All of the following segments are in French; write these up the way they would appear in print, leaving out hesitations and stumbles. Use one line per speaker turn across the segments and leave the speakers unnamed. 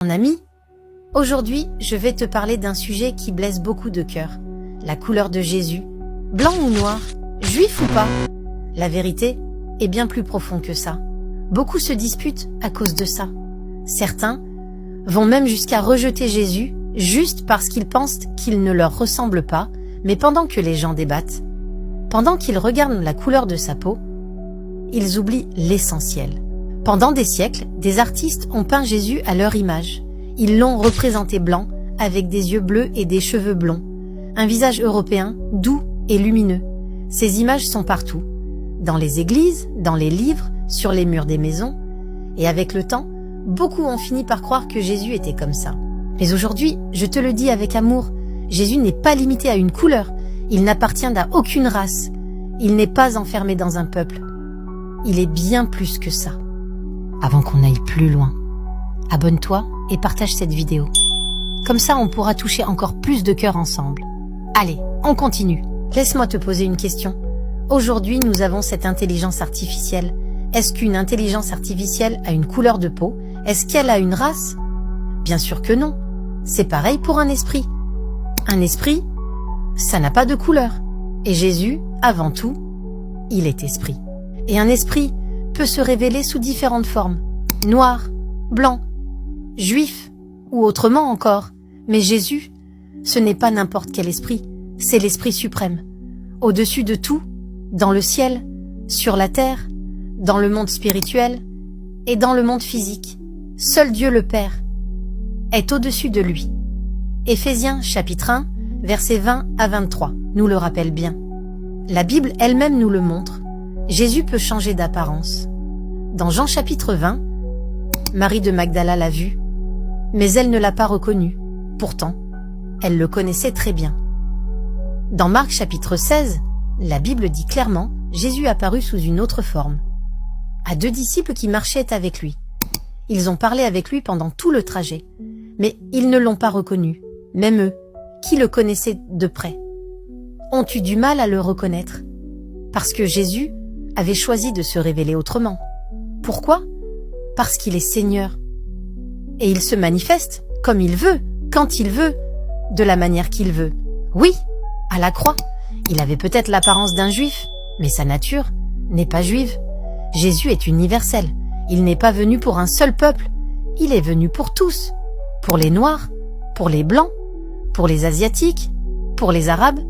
Mon ami, aujourd'hui, je vais te parler d'un sujet qui blesse beaucoup de cœurs. La couleur de Jésus, blanc ou noir, juif ou pas. La vérité est bien plus profonde que ça. Beaucoup se disputent à cause de ça. Certains vont même jusqu'à rejeter Jésus juste parce qu'ils pensent qu'il ne leur ressemble pas, mais pendant que les gens débattent, pendant qu'ils regardent la couleur de sa peau, ils oublient l'essentiel. Pendant des siècles, des artistes ont peint Jésus à leur image. Ils l'ont représenté blanc, avec des yeux bleus et des cheveux blonds. Un visage européen, doux et lumineux. Ces images sont partout. Dans les églises, dans les livres, sur les murs des maisons. Et avec le temps, beaucoup ont fini par croire que Jésus était comme ça. Mais aujourd'hui, je te le dis avec amour, Jésus n'est pas limité à une couleur. Il n'appartient à aucune race. Il n'est pas enfermé dans un peuple. Il est bien plus que ça. Avant qu'on aille plus loin, abonne-toi et partage cette vidéo. Comme ça, on pourra toucher encore plus de cœurs ensemble. Allez, on continue. Laisse-moi te poser une question. Aujourd'hui, nous avons cette intelligence artificielle. Est-ce qu'une intelligence artificielle a une couleur de peau? Est-ce qu'elle a une race? Bien sûr que non. C'est pareil pour un esprit. Un esprit, ça n'a pas de couleur. Et Jésus, avant tout, il est esprit. Et un esprit peut se révéler sous différentes formes. Noir, blanc, juif ou autrement encore. Mais Jésus, ce n'est pas n'importe quel esprit, c'est l'Esprit suprême. Au-dessus de tout, dans le ciel, sur la terre, dans le monde spirituel et dans le monde physique. Seul Dieu le Père est au-dessus de lui. Éphésiens chapitre 1, versets 20 à 23, nous le rappelle bien. La Bible elle-même nous le montre. Jésus peut changer d'apparence. Dans Jean chapitre 20, Marie de Magdala l'a vu, mais elle ne l'a pas reconnu. Pourtant, elle le connaissait très bien. Dans Marc chapitre 16, la Bible dit clairement, Jésus apparut sous une autre forme, à deux disciples qui marchaient avec lui. Ils ont parlé avec lui pendant tout le trajet, mais ils ne l'ont pas reconnu, même eux, qui le connaissaient de près, ont eu du mal à le reconnaître, parce que Jésus avait choisi de se révéler autrement. Pourquoi? Parce qu'il est Seigneur. Et il se manifeste comme il veut, quand il veut, de la manière qu'il veut. Oui, à la croix, il avait peut-être l'apparence d'un juif, mais sa nature n'est pas juive. Jésus est universel. Il n'est pas venu pour un seul peuple. Il est venu pour tous. Pour les Noirs, pour les Blancs, pour les Asiatiques, pour les Arabes,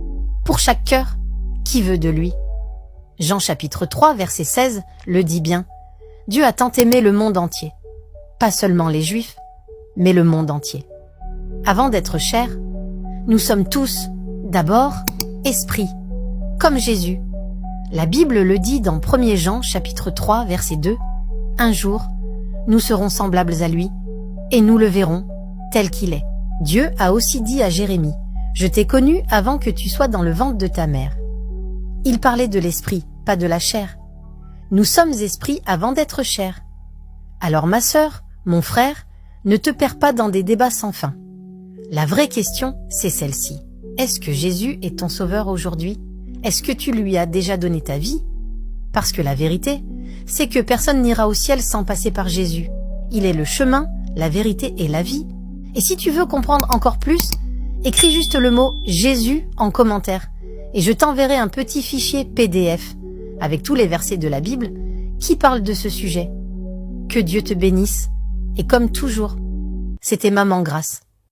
pour chaque cœur qui veut de lui. Jean chapitre 3, verset 16 le dit bien. Dieu a tant aimé le monde entier. Pas seulement les Juifs, mais le monde entier. Avant d'être chair, nous sommes tous, d'abord, esprits, comme Jésus. La Bible le dit dans 1er Jean chapitre 3, verset 2. Un jour, nous serons semblables à lui, et nous le verrons tel qu'il est. Dieu a aussi dit à Jérémie, « Je t'ai connu avant que tu sois dans le ventre de ta mère. » Il parlait de l'esprit, pas de la chair. Nous sommes esprits avant d'être chair. Alors ma sœur, mon frère, ne te perds pas dans des débats sans fin. La vraie question, c'est celle-ci. Est-ce que Jésus est ton sauveur aujourd'hui? Est-ce que tu lui as déjà donné ta vie? Parce que la vérité, c'est que personne n'ira au ciel sans passer par Jésus. Il est le chemin, la vérité et la vie. Et si tu veux comprendre encore plus, écris juste le mot « Jésus » en commentaire. Et je t'enverrai un petit fichier PDF avec tous les versets de la Bible qui parlent de ce sujet. Que Dieu te bénisse. Et comme toujours, c'était Maman Grâce.